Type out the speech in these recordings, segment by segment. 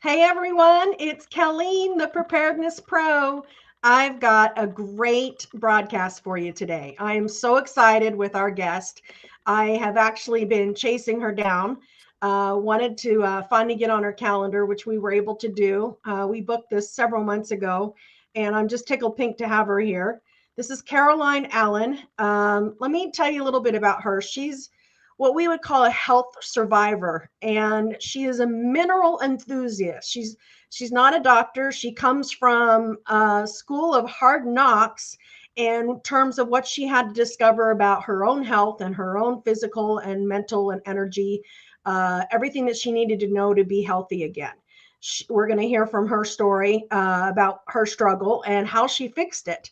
Hey everyone, it's Colleen, the Preparedness Pro. I've got a great broadcast for you today. I am so excited with our guest. I have actually been chasing her down. Wanted to finally get on her calendar, which we were able to do. We booked this several months ago, and I'm just tickled pink to have her here. This is Caroline Allen. Let me tell you a little bit about her. She's what we would call a health survivor, and she is a mineral enthusiast. She's not a doctor. She comes from a school of hard knocks in terms of what she had to discover about her own health and her own physical and mental and energy, everything that she needed to know to be healthy again. We're going to hear from her story about her struggle and how she fixed it.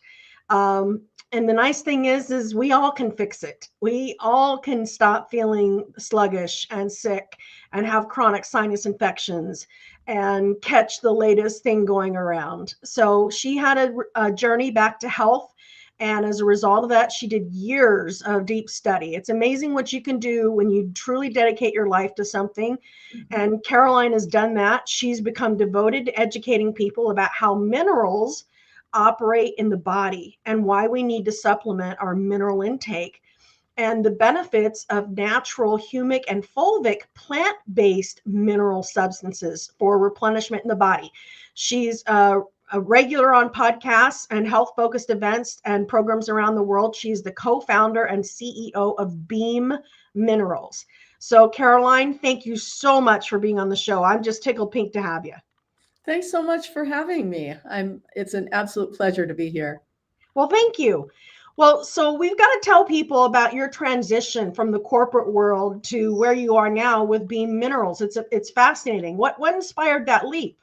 And the nice thing is we all can fix it. We all can stop feeling sluggish and sick and have chronic sinus infections and catch the latest thing going around. So she had a journey back to health. And as a result of that, she did years of deep study. It's amazing what you can do when you truly dedicate your life to something. And Caroline has done that. She's become devoted to educating people about how minerals operate in the body and why we need to supplement our mineral intake and the benefits of natural humic and fulvic plant-based mineral substances for replenishment in the body. She's a regular on podcasts and health-focused events and programs around the world. She's the co-founder and CEO of Beam Minerals. So Caroline, thank you so much for being on the show. I'm just tickled pink to have you. Thanks so much for having me. It's an absolute pleasure to be here. Well, thank you. Well, so we've got to tell people about your transition from the corporate world to where you are now with Beam Minerals. It's fascinating. What inspired that leap?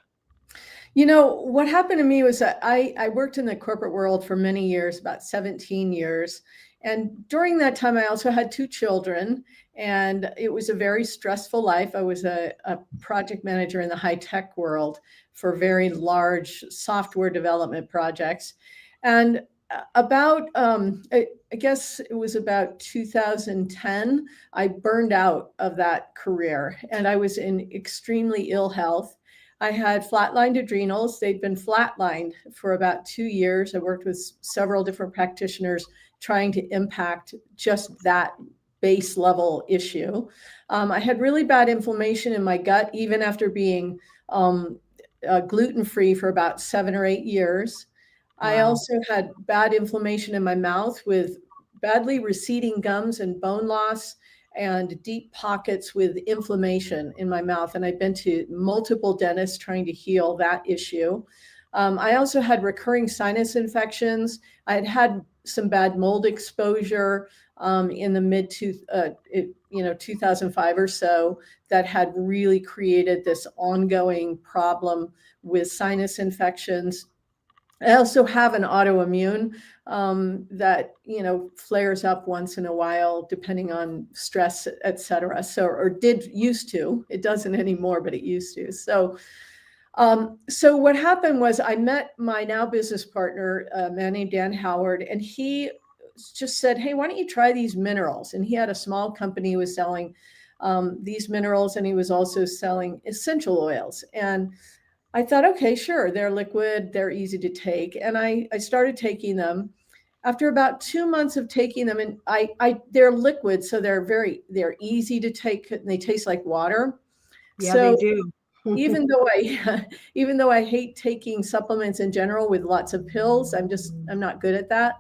You know, what happened to me was that I worked in the corporate world for many years, about 17 years. And during that time, I also had two children, and it was a very stressful life. I was a project manager in the high tech world for very large software development projects. And I guess it was about 2010, I burned out of that career, and I was in extremely ill health. I had flatlined adrenals. They'd been flatlined for about 2 years. I worked with several different practitioners trying to impact just that base level issue. I had really bad inflammation in my gut, even after being gluten-free for about 7 or 8 years. Wow. I also had bad inflammation in my mouth with badly receding gums and bone loss and deep pockets with inflammation in my mouth. And I've been to multiple dentists trying to heal that issue. I also had recurring sinus infections. I had some bad mold exposure in the 2005 or so that had really created this ongoing problem with sinus infections. I also have an autoimmune that, flares up once in a while, depending on stress, et cetera. So, or did used to, it doesn't anymore, but it used to. So what happened was I met my now business partner, a man named Dan Howard, and he just said, hey, why don't you try these minerals? And he had a small company, he was selling these minerals, and he was also selling essential oils. And I thought, okay, sure, they're liquid, they're easy to take. And I started taking them. After about 2 months of taking them, and they're liquid, so they're easy to take, and they taste like water. Yeah, so, they do. even though I hate taking supplements in general with lots of pills, I'm not good at that.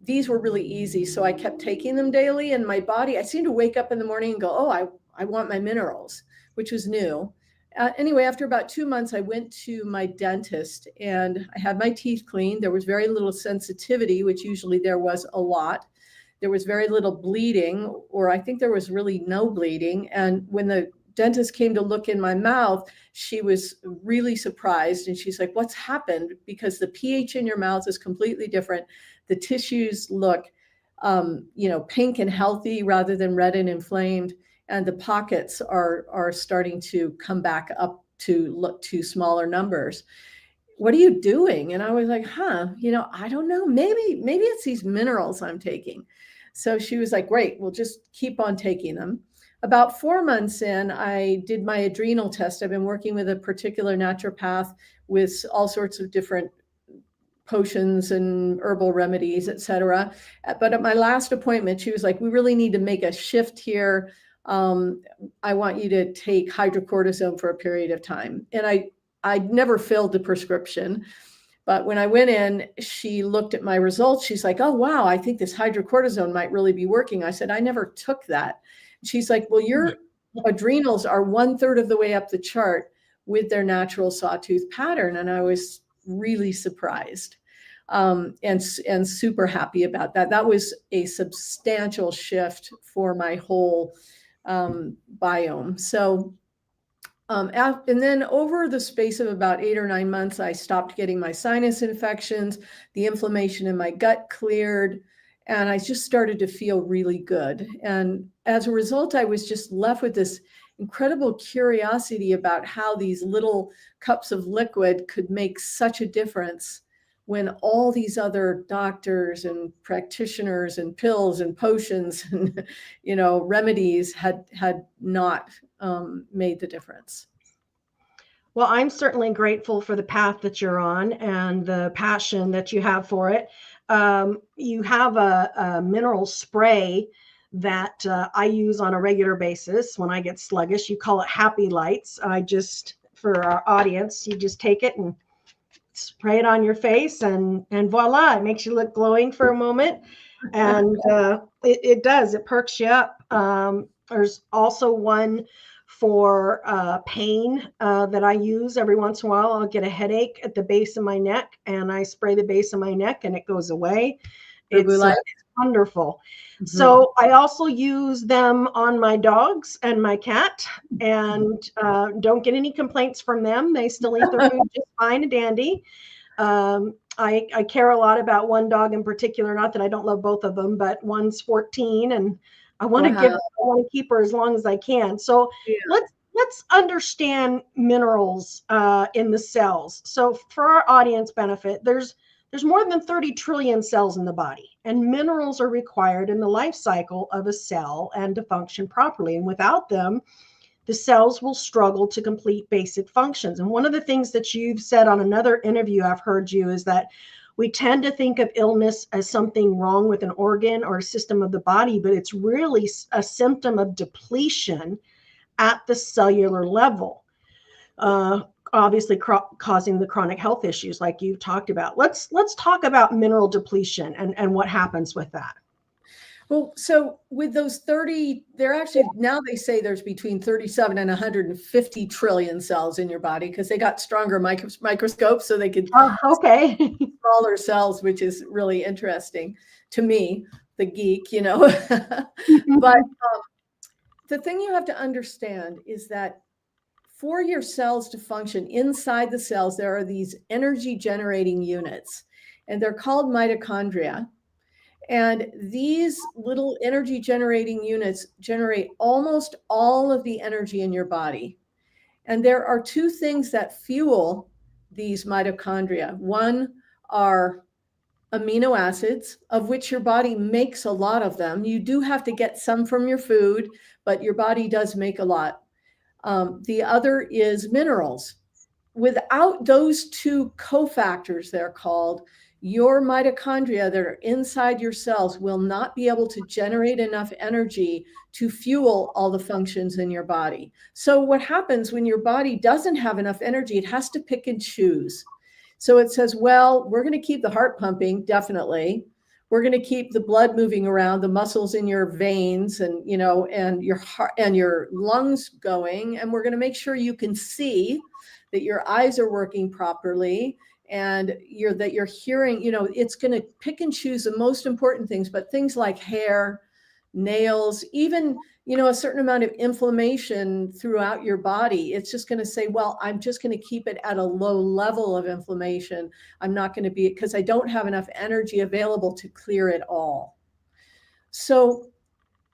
These were really easy. So I kept taking them daily, and my body, I seemed to wake up in the morning and go, oh, I want my minerals, which was new. Anyway, after about 2 months, I went to my dentist and I had my teeth cleaned. There was very little sensitivity, which usually there was a lot. There was very little bleeding, or I think there was really no bleeding. And when the dentist came to look in my mouth, she was really surprised. And she's like, what's happened? Because the pH in your mouth is completely different. The tissues look, pink and healthy rather than red and inflamed. And the pockets are starting to come back up to look to smaller numbers. What are you doing? And I was like, I don't know. Maybe it's these minerals I'm taking. So she was like, great, we'll just keep on taking them. About 4 months in, I did my adrenal test. I've been working with a particular naturopath with all sorts of different potions and herbal remedies, etc. But at my last appointment, she was like, "We really need to make a shift here. I want you to take hydrocortisone for a period of time." And I never filled the prescription. But when I went in, she looked at my results. She's like, "Oh, wow, I think this hydrocortisone might really be working." I said, "I never took that." She's like, "Well, your adrenals are 1/3 of the way up the chart with their natural sawtooth pattern." And I was really surprised, and super happy about that. That was a substantial shift for my whole biome. So and then over the space of about 8 or 9 months, I stopped getting my sinus infections. The inflammation in my gut cleared, and I just started to feel really good. And as a result, I was just left with this incredible curiosity about how these little cups of liquid could make such a difference when all these other doctors and practitioners and pills and potions and remedies had not made the difference. Well, I'm certainly grateful for the path that you're on and the passion that you have for it. You have a mineral spray that I use on a regular basis when I get sluggish. You call it Happy Lights. For our audience, you just take it and spray it on your face, and voila, it makes you look glowing for a moment. And it does, it perks you up. There's also one for pain that I use every once in a while. I'll get a headache at the base of my neck, and I spray the base of my neck, and it goes away. It's wonderful. Mm-hmm. So I also use them on my dogs and my cat, and don't get any complaints from them. They still eat their food just fine and dandy. I care a lot about one dog in particular, not that I don't love both of them, but one's 14, and I want to keep her as long as I can. So let's understand minerals in the cells. So for our audience benefit, there's more than 30 trillion cells in the body, and minerals are required in the life cycle of a cell and to function properly. And without them, the cells will struggle to complete basic functions. And one of the things that you've said on another interview I've heard you is that we tend to think of illness as something wrong with an organ or a system of the body, but it's really a symptom of depletion at the cellular level, obviously causing the chronic health issues like you've talked about. Let's talk about mineral depletion and what happens with that. Well, so with those 30, they're actually, now they say there's between 37 and 150 trillion cells in your body, because they got stronger microscopes so they could see smaller cells, which is really interesting to me, the geek, But the thing you have to understand is that for your cells to function inside the cells, there are these energy generating units, and they're called mitochondria. And these little energy generating units generate almost all of the energy in your body. And there are two things that fuel these mitochondria. One are amino acids, of which your body makes a lot of them. You do have to get some from your food, but your body does make a lot. The other is minerals. Without those two cofactors, they're called, your mitochondria that are inside your cells will not be able to generate enough energy to fuel all the functions in your body. So what happens when your body doesn't have enough energy, it has to pick and choose. So it says, well, we're going to keep the heart pumping, definitely. We're going to keep the blood moving around, the muscles in your veins and, and your heart and your lungs going. And we're going to make sure you can see, that your eyes are working properly, and that you're hearing, it's going to pick and choose the most important things, but things like hair, nails, even, a certain amount of inflammation throughout your body, it's just going to say, well, I'm just going to keep it at a low level of inflammation. I'm not going to be, because I don't have enough energy available to clear it all. So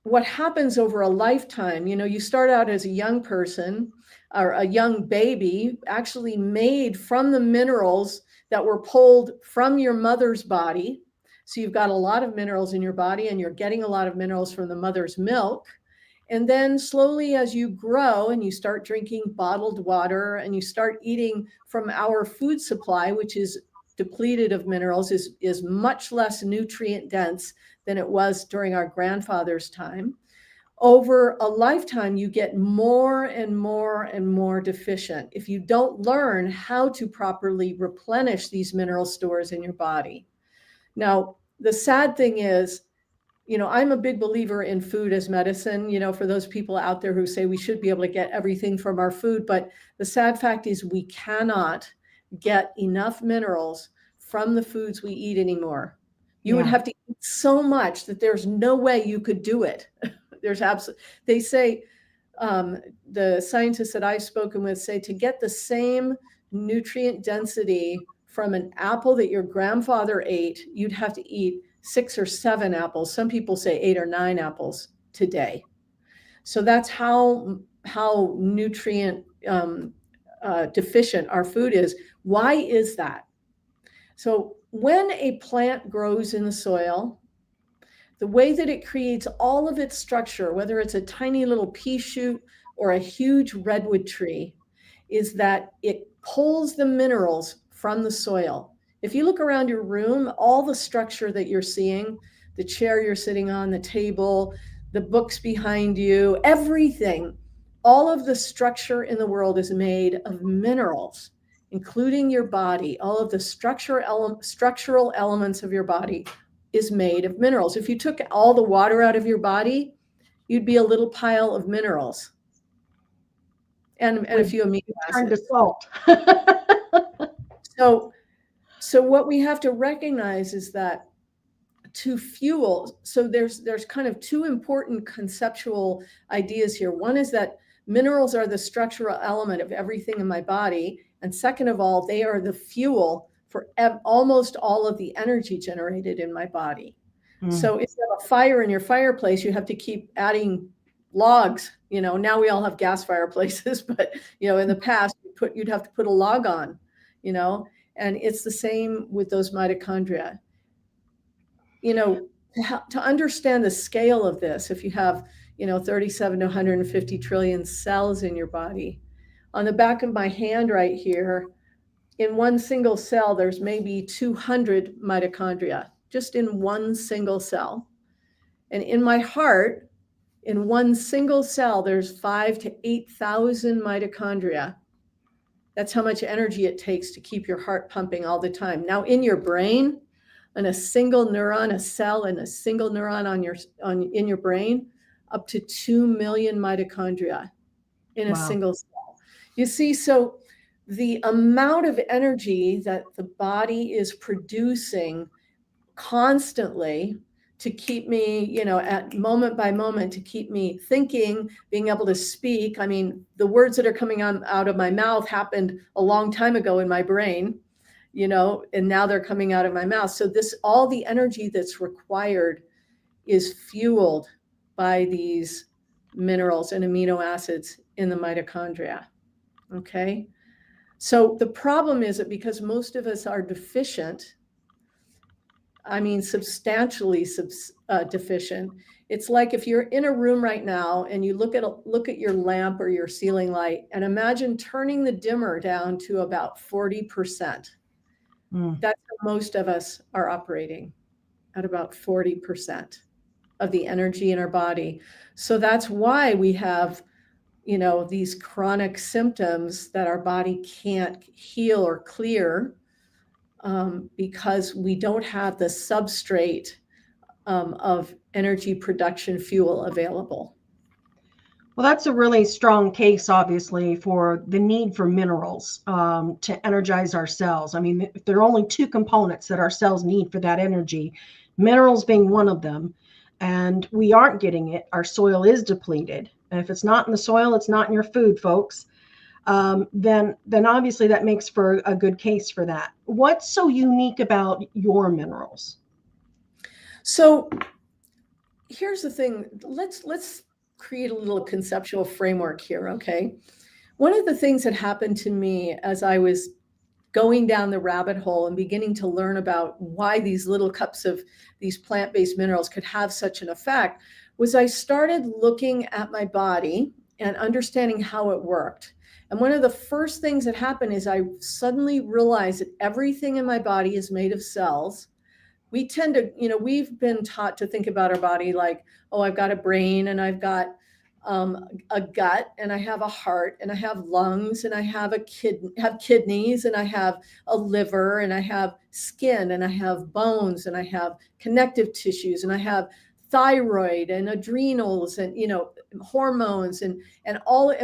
what happens over a lifetime, you start out as a young person or a young baby, actually made from the minerals that were pulled from your mother's body. So you've got a lot of minerals in your body, and you're getting a lot of minerals from the mother's milk. And then slowly, as you grow and you start drinking bottled water and you start eating from our food supply, which is depleted of minerals, is much less nutrient dense than it was during our grandfather's time. Over a lifetime, you get more and more and more deficient if you don't learn how to properly replenish these mineral stores in your body. Now, the sad thing is, I'm a big believer in food as medicine, for those people out there who say we should be able to get everything from our food. But the sad fact is we cannot get enough minerals from the foods we eat anymore. You would Yeah. have to eat so much that there's no way you could do it. They say, the scientists that I've spoken with say to get the same nutrient density from an apple that your grandfather ate, you'd have to eat 6 or 7 apples. Some people say 8 or 9 apples today. So that's how nutrient deficient our food is. Why is that? So when a plant grows in the soil, the way that it creates all of its structure, whether it's a tiny little pea shoot or a huge redwood tree, is that it pulls the minerals from the soil. If you look around your room, all the structure that you're seeing, the chair you're sitting on, the table, the books behind you, everything, all of the structure in the world is made of minerals, including your body. All of the structural elements of your body is made of minerals. If you took all the water out of your body, you'd be a little pile of minerals and a few amino Turn to acids. salt. So what we have to recognize is that to fuel, so there's kind of two important conceptual ideas here. One is that minerals are the structural element of everything in my body. And second of all, they are the fuel for almost all of the energy generated in my body. So if you have a fire in your fireplace, you have to keep adding logs. Now we all have gas fireplaces, but in the past you'd have to put a log on, and it's the same with those mitochondria. To understand the scale of this, if you have 37 to 150 trillion cells in your body, on the back of my hand right here, in one single cell, there's maybe 200 mitochondria, just in one single cell. And in my heart, in one single cell, there's 5,000 to 8,000 mitochondria. That's how much energy it takes to keep your heart pumping all the time. Now, in your brain, on a single neuron, a cell and a single neuron in your brain, up to 2 million mitochondria in a single cell. You see, so the amount of energy that the body is producing constantly to keep me, at moment by moment, to keep me thinking, being able to speak. I mean, the words that are coming out of my mouth happened a long time ago in my brain, and now they're coming out of my mouth. So all the energy that's required is fueled by these minerals and amino acids in the mitochondria. Okay. So the problem is that because most of us are deficient, substantially deficient. It's like if you're in a room right now and you look at your lamp or your ceiling light and imagine turning the dimmer down to about 40%. That's how most of us are operating, at about 40% of the energy in our body. So that's why we have, these chronic symptoms that our body can't heal or clear, because we don't have the substrate of energy production fuel available. Well, that's a really strong case, obviously, for the need for minerals to energize our cells. I mean, if there are only two components that our cells need for that energy, minerals being one of them, and we aren't getting it, our soil is depleted. And if it's not in the soil, it's not in your food, folks. Then obviously that makes for a good case for that. What's so unique about your minerals? So here's the thing. Let's create a little conceptual framework here, okay? One of the things that happened to me as I was going down the rabbit hole and beginning to learn about why these little cups of these plant-based minerals could have such an effect was I started looking at my body and understanding how it worked. And one of the first things that happened is I suddenly realized that everything in my body is made of cells. We tend to, we've been taught to think about our body like, oh, I've got a brain and I've got a gut and I have a heart and I have lungs and I have have kidneys and I have a liver and I have skin and I have bones and I have connective tissues and I have thyroid and adrenals and hormones and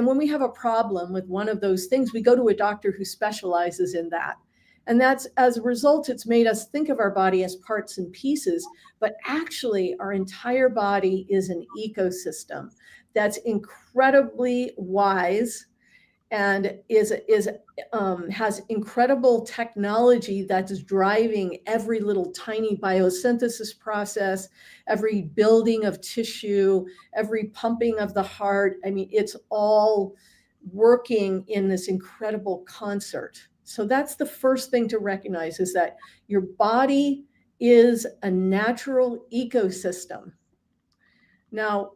when we have a problem with one of those things, we go to a doctor who specializes in that. And that's, as a result, it's made us think of our body as parts and pieces, but actually our entire body is an ecosystem that's incredibly wise and has incredible technology that's driving every little tiny biosynthesis process, every building of tissue, every pumping of the heart. I mean, it's all working in this incredible concert. So that's the first thing to recognize, is that your body is a natural ecosystem. Now,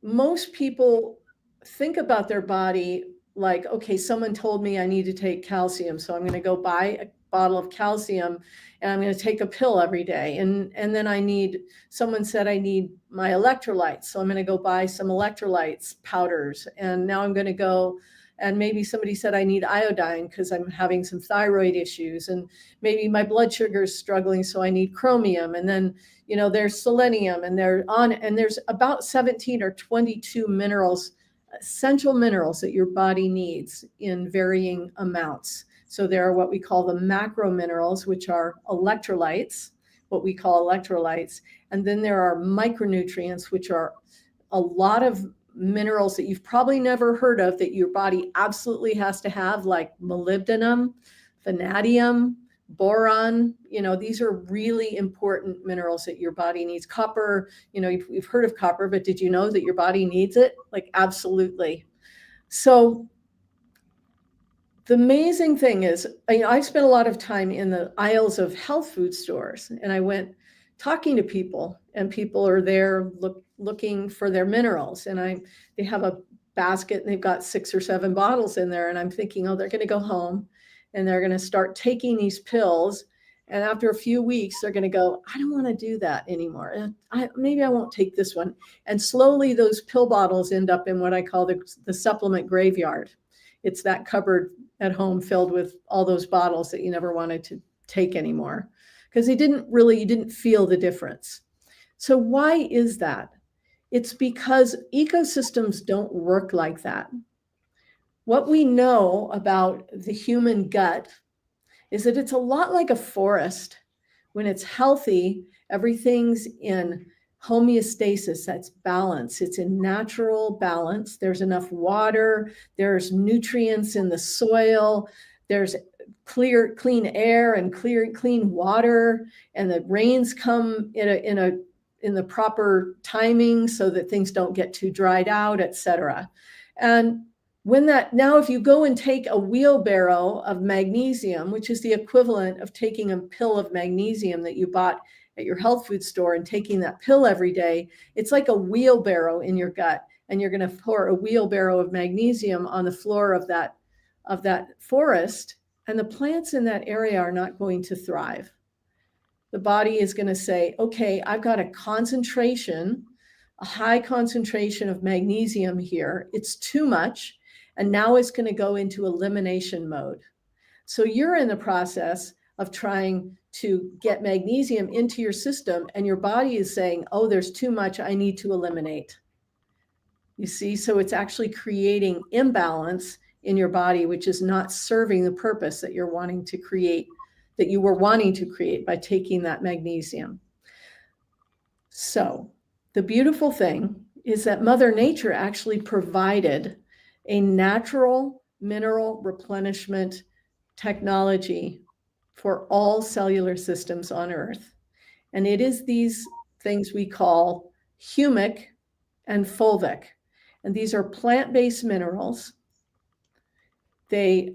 most people think about their body like, okay, someone told me I need to take calcium, so I'm going to go buy a bottle of calcium and I'm going to take a pill every day. And then someone said I need my electrolytes, so I'm going to go buy some electrolytes powders. And now I'm going to go, and maybe somebody said I need iodine because I'm having some thyroid issues, and maybe my blood sugar is struggling, so I need chromium. And then, there's selenium, and there's about 17 or 22 minerals, essential minerals that your body needs in varying amounts. So there are what we call the macro minerals, which are electrolytes, what we call electrolytes. And then there are micronutrients, which are a lot of minerals that you've probably never heard of that your body absolutely has to have, like molybdenum, vanadium, boron. These are really important minerals that your body needs. Copper, you've heard of copper, but did you know that your body needs it? Like, absolutely. So the amazing thing is, I've spent a lot of time in the aisles of health food stores, and I went talking to people, and people are there looking for their minerals. And they have a basket and they've got 6 or 7 bottles in there. And I'm thinking, oh, they're going to go home and they're going to start taking these pills. And after a few weeks, they're going to go, I don't want to do that anymore. Maybe I won't take this one. And slowly those pill bottles end up in what I call the supplement graveyard. It's that cupboard at home filled with all those bottles that you never wanted to take anymore, because you didn't feel the difference. So why is that? It's because ecosystems don't work like that. What we know about the human gut is that it's a lot like a forest. When it's healthy, everything's in homeostasis, that's balance. It's in natural balance. There's enough water, there's nutrients in the soil, there's clean air and clean water, and the rains come in the proper timing so that things don't get too dried out, etc. And now if you go and take a wheelbarrow of magnesium, which is the equivalent of taking a pill of magnesium that you bought at your health food store and taking that pill every day, it's like a wheelbarrow in your gut. And you're going to pour a wheelbarrow of magnesium on the floor of that forest, and the plants in that area are not going to thrive. The body is going to say, okay, I've got a high concentration of magnesium here. It's too much. And now it's going to go into elimination mode. So you're in the process of trying to get magnesium into your system, and your body is saying, oh, there's too much, I need to eliminate. You see, so it's actually creating imbalance in your body, which is not serving the purpose that you're wanting to create, that you were wanting to create by taking that magnesium. So the beautiful thing is that Mother Nature actually provided a natural mineral replenishment technology for all cellular systems on Earth. And it is these things we call humic and fulvic. And these are plant-based minerals. They're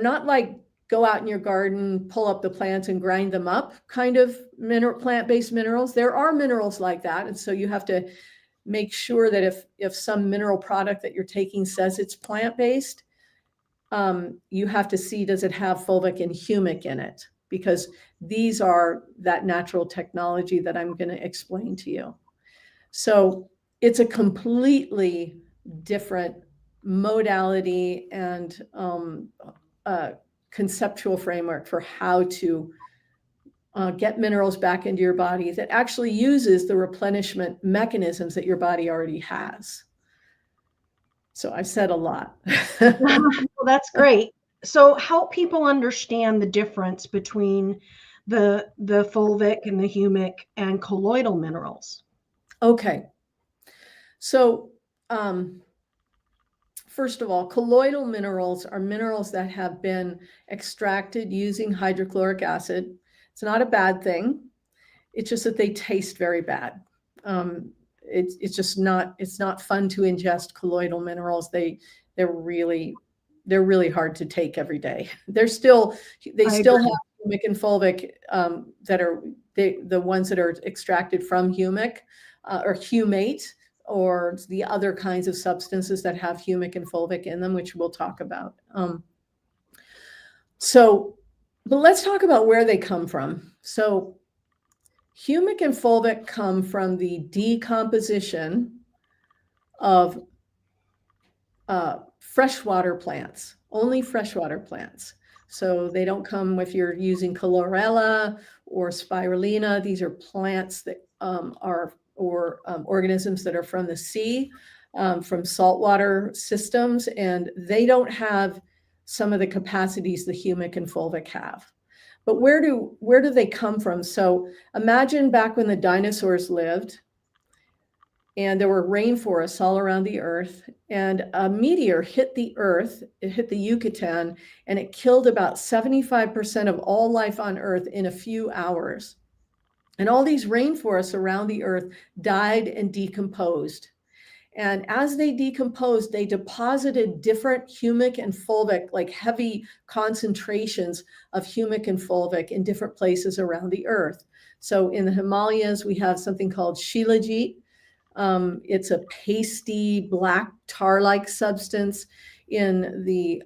not like go out in your garden, pull up the plants and grind them up kind of plant-based minerals. There are minerals like that. And so you have to make sure that if some mineral product that you're taking says it's plant-based, you have to see, does it have fulvic and humic in it? Because these are that natural technology that I'm going to explain to you. So it's a completely different modality and conceptual framework for how to get minerals back into your body that actually uses the replenishment mechanisms that your body already has. So I've said a lot. Well, that's great. So help people understand the difference between the fulvic and the humic and colloidal minerals. Okay. So first of all, colloidal minerals are minerals that have been extracted using hydrochloric acid. It's not a bad thing. It's just that they taste very bad. It's just not, it's not fun to ingest colloidal minerals. They're really hard to take every day. They still have humic and fulvic that are the ones that are extracted from humic or humate, or the other kinds of substances that have humic and fulvic in them, which we'll talk about. But let's talk about where they come from. So humic and fulvic come from the decomposition of freshwater plants, only freshwater plants. So they don't come if you're using chlorella or spirulina. These are plants that organisms that are from the sea, from saltwater systems, and they don't have some of the capacities the humic and fulvic have. But where do they come from? So imagine back when the dinosaurs lived, and there were rainforests all around the earth, and a meteor hit the earth, it hit the Yucatan, and it killed about 75% of all life on earth in a few hours. And all these rainforests around the earth died and decomposed. And as they decomposed, they deposited different humic and fulvic, like heavy concentrations of humic and fulvic in different places around the earth. So in the Himalayas, we have something called shilajit. It's a pasty black tar-like substance. In the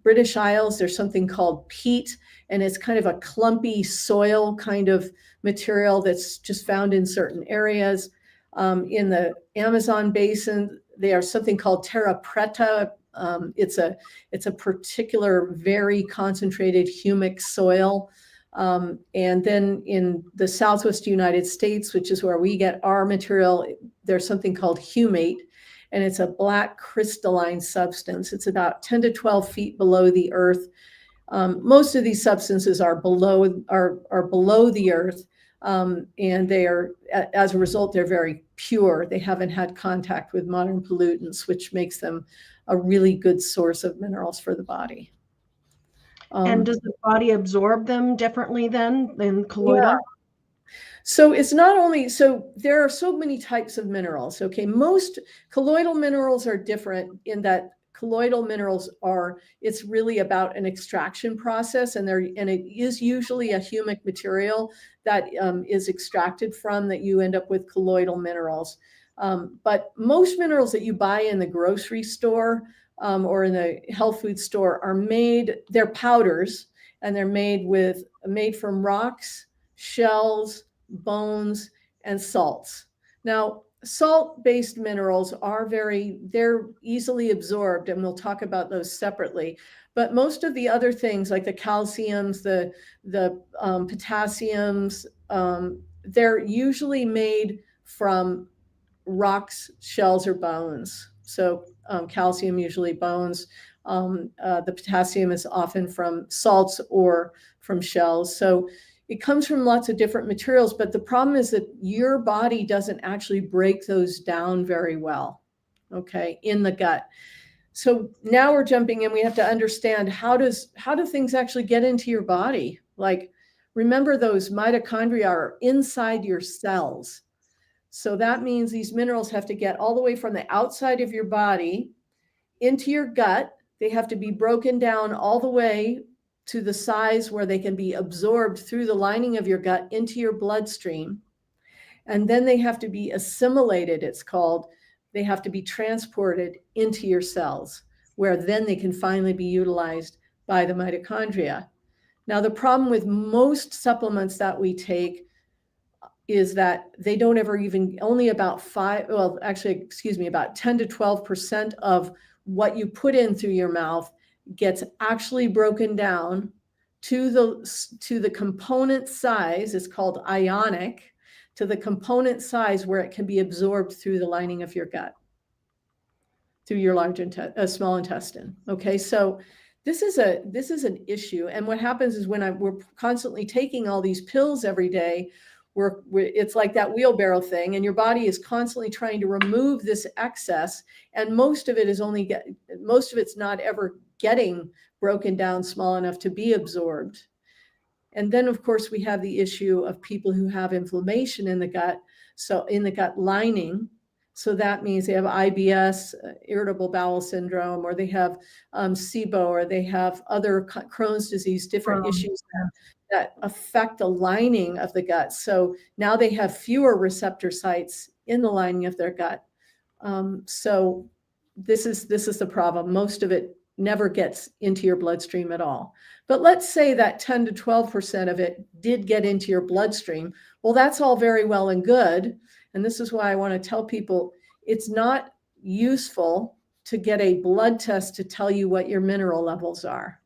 British Isles, there's something called peat, and it's kind of a clumpy soil kind of material that's just found in certain areas. In the Amazon basin, there's something called terra preta. It's a particular very concentrated humic soil. And then in the Southwest United States, which is where we get our material, there's something called humate, and it's a black crystalline substance. It's about 10 to 12 feet below the earth. Most of these substances are below the earth, and they are, as a result, they're very pure. They haven't had contact with modern pollutants, which makes them a really good source of minerals for the body. And does the body absorb them differently than colloidal? Yeah. So it's not only, so there are so many types of minerals. Okay, most colloidal minerals are different in that colloidal minerals are, it's really about an extraction process, and it is usually a humic material that is extracted from, that you end up with colloidal minerals. But most minerals that you buy in the grocery store or in the health food store are they're powders, and they're made from rocks, shells, bones, and salts. Now, salt-based minerals they're easily absorbed, and we'll talk about those separately. But most of the other things, like the calciums, the potassiums, they're usually made from rocks, shells, or bones. So calcium, usually bones. The potassium is often from salts or from shells. So it comes from lots of different materials, but the problem is that your body doesn't actually break those down very well, okay, in the gut. So now we're jumping in. We have to understand how do things actually get into your body? Like, remember, those mitochondria are inside your cells. So that means these minerals have to get all the way from the outside of your body into your gut. They have to be broken down all the way to the size where they can be absorbed through the lining of your gut into your bloodstream. And then they have to be assimilated, it's called. They have to be transported into your cells, where then they can finally be utilized by the mitochondria. Now, the problem with most supplements that we take is that they don't ever even, only about about 10 to 12% of what you put in through your mouth gets actually broken down to the component size. It's called ionic, to the component size where it can be absorbed through the lining of your gut, through your small intestine. Okay, so this is an issue. And what happens is when we're constantly taking all these pills every day, it's like that wheelbarrow thing, and your body is constantly trying to remove this excess, and most of it's not ever getting broken down small enough to be absorbed. And then, of course, we have the issue of people who have inflammation in the gut, so in the gut lining. So that means they have IBS, irritable bowel syndrome, or they have SIBO, or they have other Crohn's disease, different issues that affect the lining of the gut. So now they have fewer receptor sites in the lining of their gut. So this is the problem. Most of it never gets into your bloodstream at all. But let's say that 10 to 12% of it did get into your bloodstream. Well, that's all very well and good. And this is why I want to tell people it's not useful to get a blood test to tell you what your mineral levels are,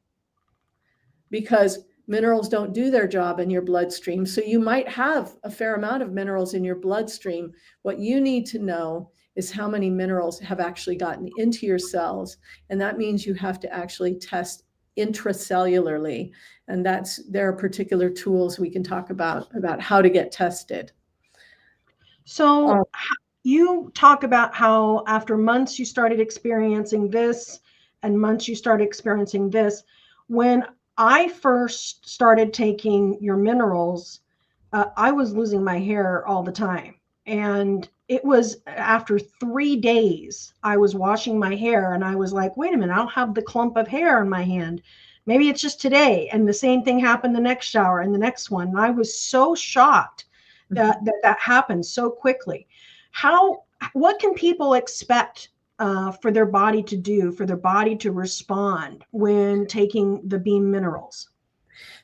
because minerals don't do their job in your bloodstream. So you might have a fair amount of minerals in your bloodstream. What you need to know is how many minerals have actually gotten into your cells. And that means you have to actually test intracellularly. And there are particular tools we can talk about how to get tested. So you talk about how after months you started experiencing this and months you started experiencing this. When I first started taking your minerals, I was losing my hair all the time. And it was after 3 days, I was washing my hair and I was like, wait a minute, I don't have the clump of hair in my hand. Maybe it's just today. And the same thing happened the next shower and the next one. And I was so shocked that happened so quickly. What can people expect for their body to do, for their body to respond when taking the beam minerals?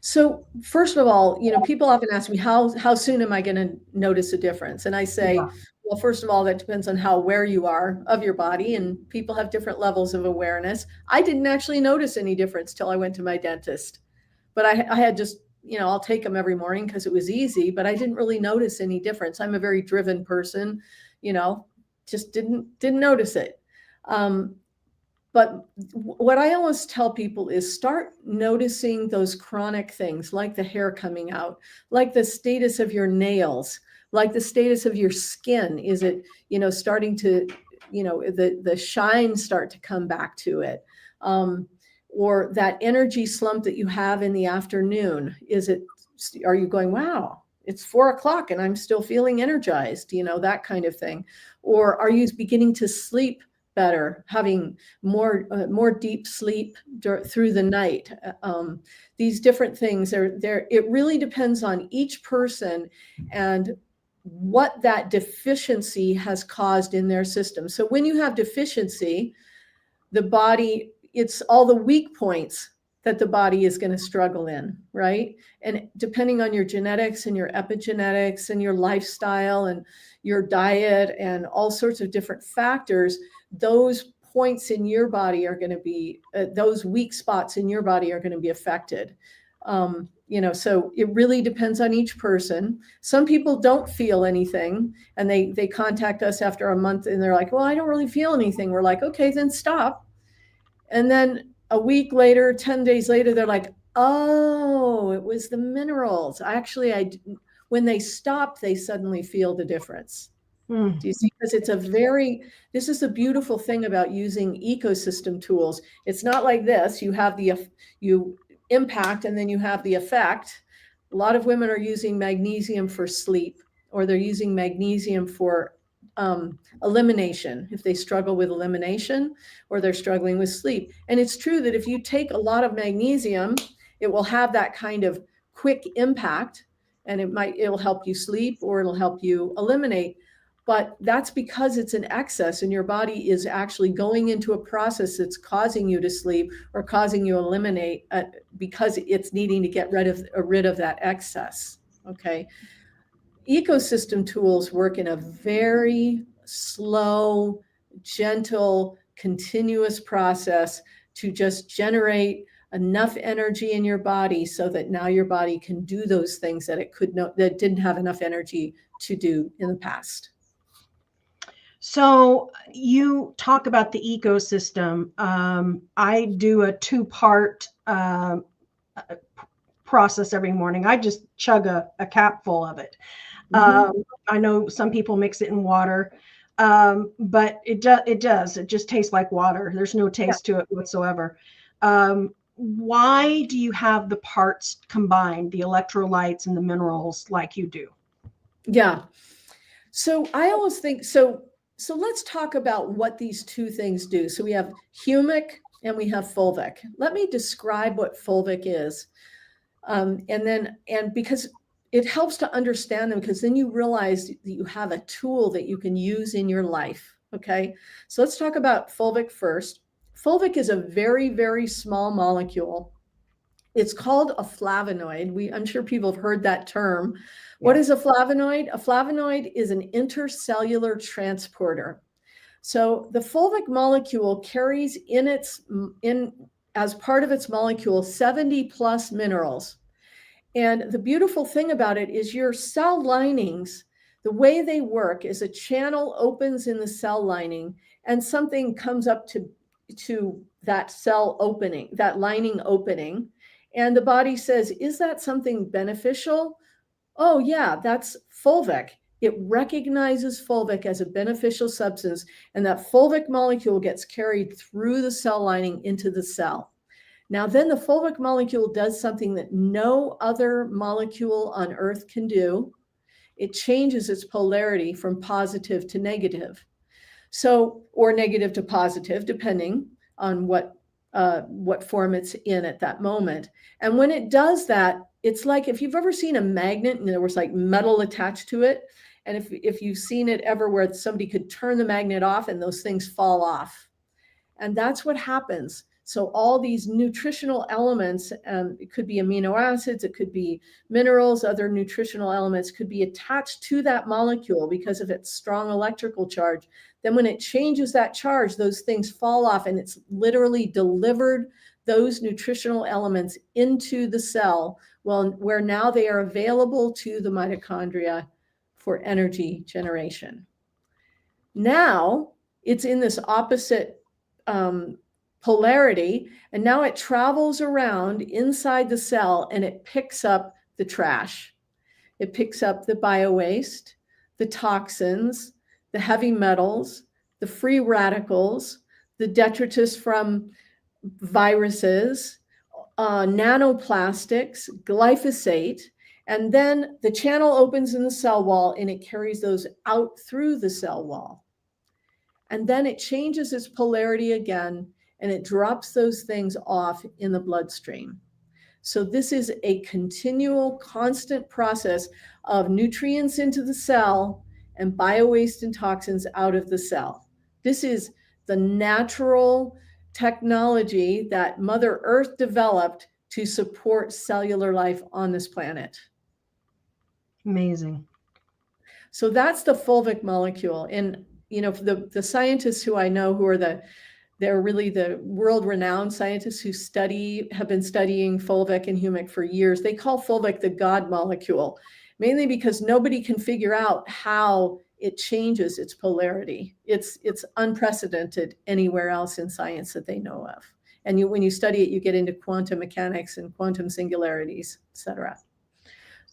So first of all, people often ask me, how soon am I going to notice a difference? And I say, Yeah. well, first of all, that depends on how aware you are of your body, and people have different levels of awareness. I didn't actually notice any difference till I went to my dentist, but I had just, I'll take them every morning because it was easy, but I didn't really notice any difference. I'm a very driven person, just didn't notice it. But what I always tell people is start noticing those chronic things, like the hair coming out, like the status of your nails, like the status of your skin. Is it, starting to, the shine start to come back to it? Or that energy slump that you have in the afternoon. Are you going, wow, it's 4 o'clock and I'm still feeling energized, that kind of thing? Or are you beginning to sleep better, having more deep sleep through the night? These different things it really depends on each person and what that deficiency has caused in their system. So when you have deficiency, the body, it's all the weak points that the body is going to struggle in, right? And depending on your genetics and your epigenetics and your lifestyle and your diet and all sorts of different factors, those points in your body are going to be, those weak spots in your body are going to be affected. So it really depends on each person. Some people don't feel anything and they contact us after a month and they're like, well, I don't really feel anything. We're like, okay, then stop. And then a week later, 10 days later, they're like, oh, it was the minerals. Actually, when they stop, they suddenly feel the difference. Do you see? Because this is the beautiful thing about using ecosystem tools. It's not like this. You impact and then you have the effect. A lot of women are using magnesium for sleep, or they're using magnesium for elimination, if they struggle with elimination or they're struggling with sleep. And it's true that if you take a lot of magnesium, it will have that kind of quick impact. and it'll help you sleep or it'll help you eliminate. But that's because it's an excess and your body is actually going into a process that's causing you to sleep or causing you to eliminate because it's needing to get rid of that excess. Okay. Ecosystem tools work in a very slow, gentle, continuous process to just generate enough energy in your body so that now your body can do those things that that didn't have enough energy to do in the past. So you talk about the ecosystem. I do a two-part process every morning. I just chug a cap full of it. I know some people mix it in water, but it does. It just tastes like water. There's no taste to it whatsoever. Why do you have the parts combined, the electrolytes and the minerals, like you do? Yeah. So I always think so. So let's talk about what these two things do. So we have humic and we have fulvic. Let me describe what fulvic is. And because it helps to understand them, because then you realize that you have a tool that you can use in your life. Okay. So let's talk about fulvic first. Fulvic is a very, very small molecule. It's called a flavonoid. I'm sure people have heard that term. Yeah. What is a flavonoid? A flavonoid is an intercellular transporter. So the fulvic molecule carries as part of its molecule 70 plus minerals. And the beautiful thing about it is your cell linings, the way they work is a channel opens in the cell lining and something comes up to that cell opening, that lining opening. And the body says, is that something beneficial? Oh yeah, that's fulvic. It recognizes fulvic as a beneficial substance, and that fulvic molecule gets carried through the cell lining into the cell. Now, then the fulvic molecule does something that no other molecule on Earth can do. It changes its polarity from positive to negative. So, or negative to positive, depending on what form it's in at that moment. And when it does that, it's like if you've ever seen a magnet and there was like metal attached to it, and if you've seen it ever where somebody could turn the magnet off and those things fall off. And that's what happens. So all these nutritional elements, it could be amino acids, it could be minerals, other nutritional elements could be attached to that molecule because of its strong electrical charge. Then when it changes that charge, those things fall off and it's literally delivered those nutritional elements into the cell, where now they are available to the mitochondria for energy generation. Now it's in this opposite polarity, and now it travels around inside the cell and it picks up the trash. It picks up the biowaste, the toxins, the heavy metals, the free radicals, the detritus from viruses, nanoplastics, glyphosate, and then the channel opens in the cell wall and it carries those out through the cell wall. And then it changes its polarity again and it drops those things off in the bloodstream. So this is a continual, constant process of nutrients into the cell and biowaste and toxins out of the cell. This is the natural technology that Mother Earth developed to support cellular life on this planet. Amazing. So that's the fulvic molecule. And the scientists who I know who are they're really the world-renowned scientists who have been studying fulvic and humic for years. They call fulvic the God molecule, mainly because nobody can figure out how it changes its polarity. It's unprecedented anywhere else in science that they know of. And when you study it, you get into quantum mechanics and quantum singularities, et cetera.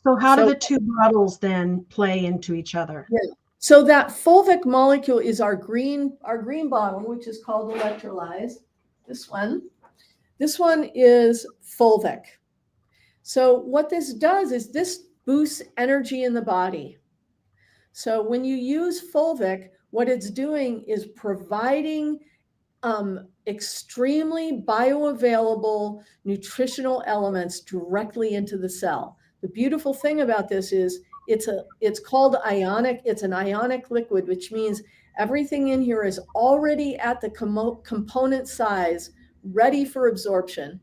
So how do the two bottles then play into each other? Yeah. So that fulvic molecule is our green bottle, which is called Revitalize. This one is fulvic. So what this does is this boosts energy in the body. So when you use fulvic, what it's doing is providing extremely bioavailable nutritional elements directly into the cell. The beautiful thing about this is it's called ionic. It's an ionic liquid, which means everything in here is already at the component size, ready for absorption.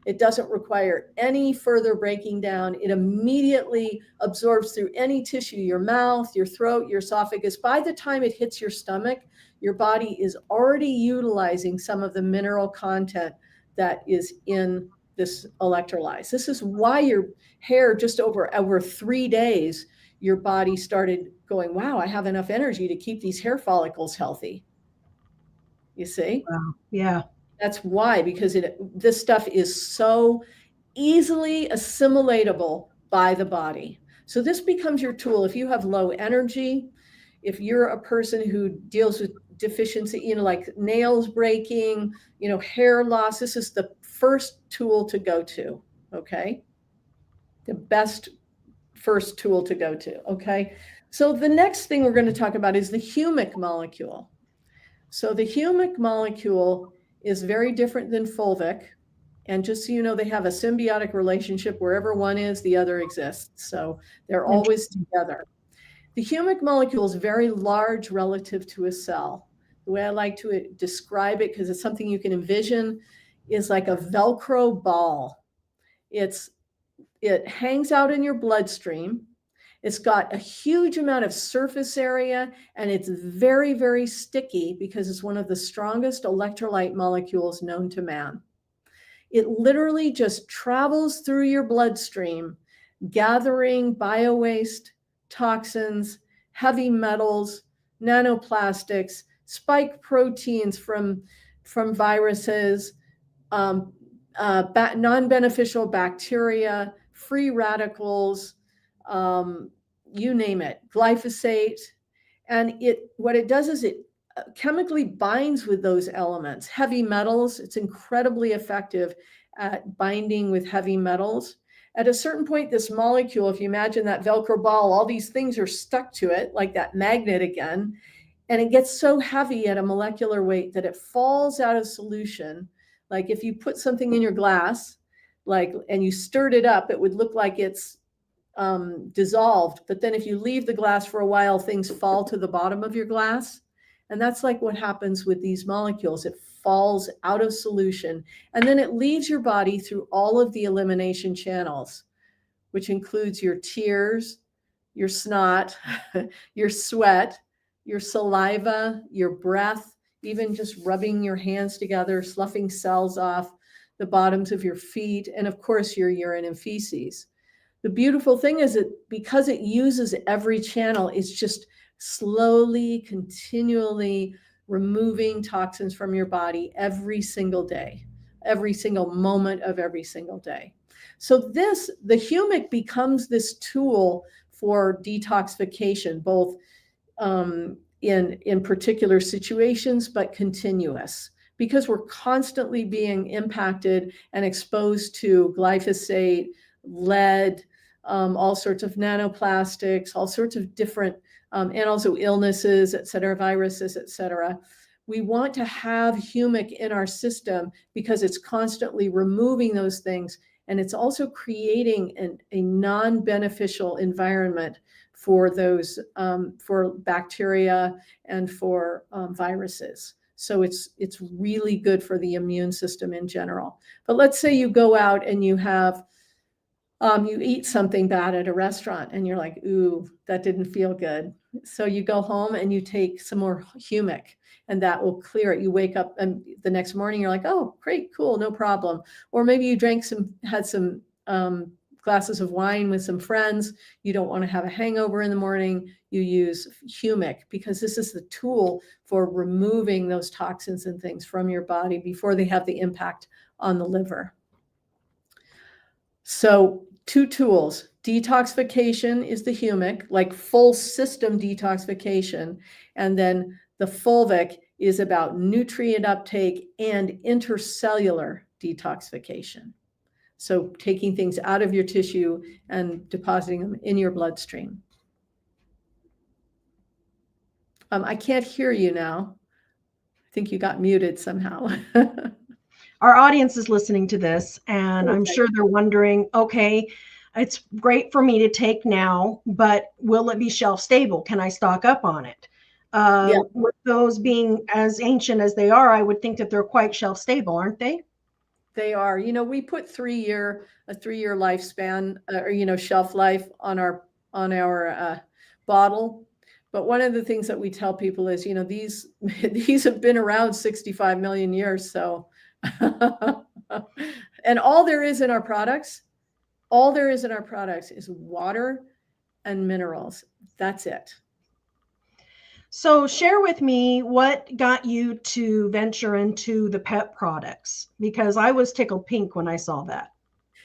It doesn't require any further breaking down. It immediately absorbs through any tissue, your mouth, your throat, your esophagus. By the time it hits your stomach, your body is already utilizing some of the mineral content that is in this electrolyze. This is why your hair, just over 3 days, your body started going, wow, I have enough energy to keep these hair follicles healthy. You see? Wow. Yeah. That's why, because this stuff is so easily assimilatable by the body. So this becomes your tool. If you have low energy, if you're a person who deals with deficiency, like nails breaking, hair loss, this is the first tool to go to, okay? The best first tool to go to, okay? So the next thing we're going to talk about is the humic molecule. So the humic molecule is very different than fulvic. And just so you know, they have a symbiotic relationship. Wherever one is, the other exists. So they're always together. The humic molecule is very large relative to a cell. The way I like to describe it, because it's something you can envision, is like a Velcro ball. It hangs out in your bloodstream. It's got a huge amount of surface area, and it's very, very sticky because it's one of the strongest electrolyte molecules known to man. It literally just travels through your bloodstream, gathering biowaste, toxins, heavy metals, nanoplastics, spike proteins from viruses, non-beneficial bacteria, free radicals, you name it, glyphosate. And what it does is it chemically binds with those elements. Heavy metals, it's incredibly effective at binding with heavy metals. At a certain point, this molecule, if you imagine that Velcro ball, all these things are stuck to it, like that magnet again, and it gets so heavy at a molecular weight that it falls out of solution. Like if you put something in your glass, and you stirred it up, it would look like it's dissolved. But then if you leave the glass for a while, things fall to the bottom of your glass. And that's like what happens with these molecules. It falls out of solution, and then it leaves your body through all of the elimination channels, which includes your tears, your snot, your sweat, your saliva, your breath, even just rubbing your hands together, sloughing cells off the bottoms of your feet, and of course your urine and feces. The beautiful thing is that because it uses every channel, it's just slowly, continually removing toxins from your body every single day, every single moment of every single day. So the humic becomes this tool for detoxification, both in particular situations, but continuous, because we're constantly being impacted and exposed to glyphosate, lead, all sorts of nanoplastics, all sorts of different, and also illnesses, et cetera, viruses, et cetera. We want to have humic in our system because it's constantly removing those things. And it's also creating a non-beneficial environment for those, for bacteria and for viruses. So it's really good for the immune system in general. But let's say you go out and you have, you eat something bad at a restaurant and you're like, ooh, that didn't feel good. So you go home and you take some more humic and that will clear it. You wake up and the next morning you're like, oh, great, cool, no problem. Or maybe you had some glasses of wine with some friends. You don't want to have a hangover in the morning. You use humic because this is the tool for removing those toxins and things from your body before they have the impact on the liver. So 2 tools. Detoxification is the humic, like full system detoxification. And then the fulvic is about nutrient uptake and intercellular detoxification. So taking things out of your tissue and depositing them in your bloodstream. I can't hear you now. I think you got muted somehow. Our audience is listening to this, and I'm sure they're wondering, okay, It's great for me to take now, but will it be shelf stable? Can I stock up on it? Yeah, With those being as ancient as they are, I would think that they're quite shelf stable, aren't they? they are. We put a 3-year lifespan, or shelf life on our bottle. But one of the things that we tell people is, these these have been around 65 million years. So, and all there is in our products is water and minerals. That's it. So, share with me what got you to venture into the pet products because I was tickled pink when I saw that.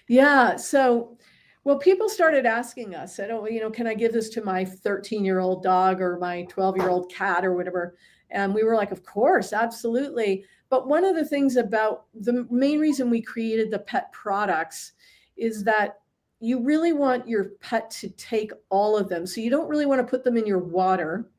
Yeah. So, well, people started asking us, I don't, can I give this to my 13-year-old dog or my 12-year-old cat or whatever? And we were like, of course, absolutely. But one of the things about the main reason we created the pet products is that you really want your pet to take all of them. So you don't really want to put them in your water,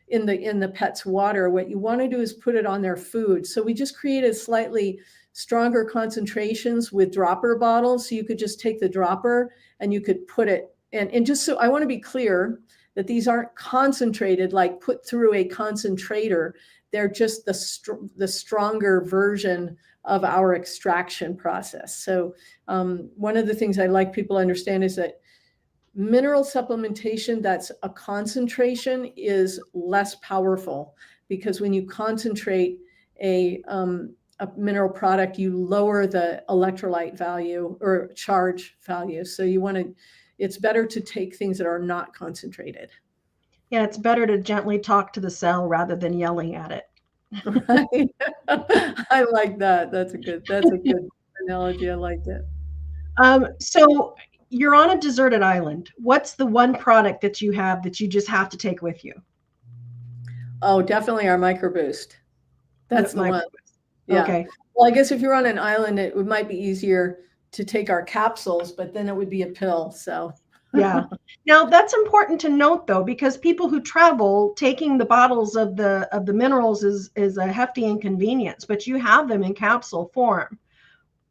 in the pet's water. What you want to do is put it on their food. So we just created slightly stronger concentrations with dropper bottles. So you could just take the dropper and you could put it, and just so I want to be clear that these aren't concentrated, like put through a concentrator. They're just the stronger version of our extraction process. So one of the things I like people to understand is that mineral supplementation that's a concentration is less powerful, because when you concentrate a mineral product, you lower the electrolyte value or charge value. So it's better to take things that are not concentrated. Yeah, it's better to gently talk to the cell rather than yelling at it. Right? I like that. That's a good analogy. I liked it. So you're on a deserted island. What's the one product that you have that you just have to take with you? Oh, definitely our microboost. The That's the one. microbes. Yeah. Okay. Well, I guess if you're on an island, might be easier to take our capsules, but then it would be a pill. So, Yeah. Now that's important to note though, because people who travel taking the bottles of the minerals is a hefty inconvenience, but you have them in capsule form.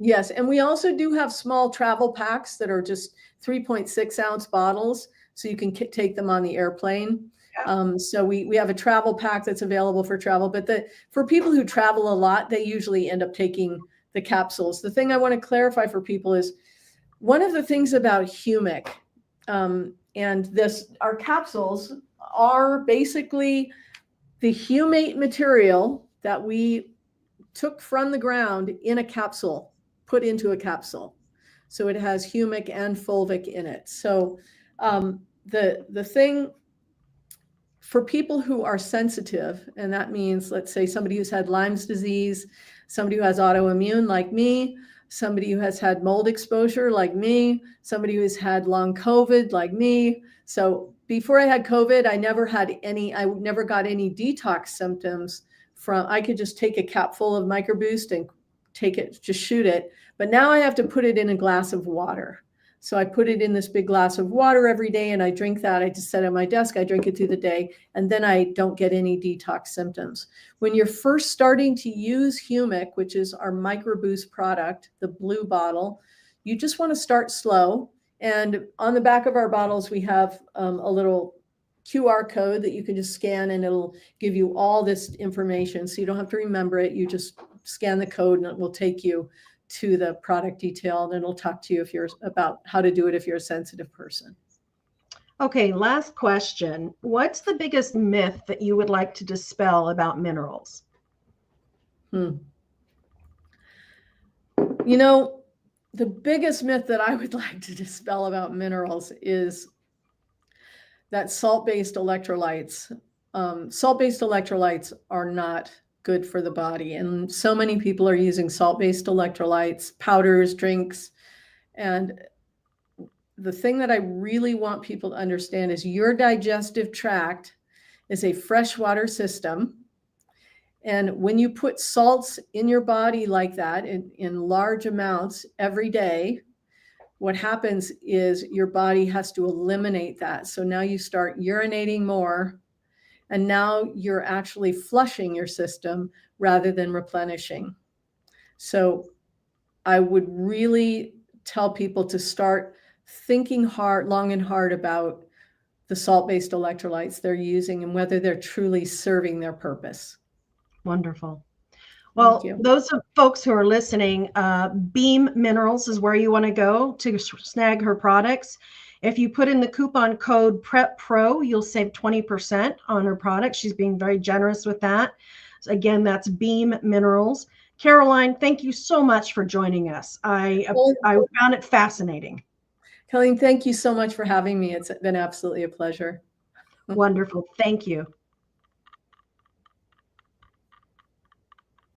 yes. And we also do have small travel packs that are just 3.6-ounce bottles. So you can take them on the airplane. Yeah. So we have a travel pack that's available for travel, but for people who travel a lot, they usually end up taking the capsules. The thing I want to clarify for people is one of the things about humic, and our capsules are basically the humate material that we took from the ground in a capsule, put into a capsule. So it has humic and fulvic in it. So the thing for people who are sensitive, and that means, let's say, somebody who's had Lyme's disease, somebody who has autoimmune like me, somebody who has had mold exposure like me, somebody who's had long COVID like me. So before I had COVID, I never got any detox symptoms I could just take a cap full of microboost and just shoot it. But now I have to put it in a glass of water. So I put it in this big glass of water every day and I drink that. I just set it on my desk. I drink it through the day, and then I don't get any detox symptoms. When you're first starting to use humic, which is our microboost product, the blue bottle, you just want to start slow. And on the back of our bottles, we have a little QR code that you can just scan, and it'll give you all this information. So you don't have to remember it. You just scan the code and it will take you to the product detail, and it'll talk to you about how to do it if you're a sensitive person. Okay, last question. What's the biggest myth that you would like to dispel about minerals? The biggest myth that I would like to dispel about minerals is that salt-based electrolytes are not good for the body. And so many people are using salt-based electrolytes, powders, drinks. And the thing that I really want people to understand is your digestive tract is a freshwater system. And when you put salts in your body like that in large amounts every day, what happens is your body has to eliminate that. So now you start urinating more, and now you're actually flushing your system rather than replenishing. So I would really tell people to start thinking hard, long and hard about the salt-based electrolytes they're using and whether they're truly serving their purpose. Wonderful. Thank Well, you. those of folks who are listening, Beam Minerals is where you want to go to snag her products. If you put in the coupon code Prep Pro, you'll save 20% on her products. She's being very generous with that. So again, that's Beam Minerals. Caroline, thank you so much for joining us. Well, I found it fascinating. Colleen, thank you so much for having me. It's been absolutely a pleasure. Wonderful. Thank you.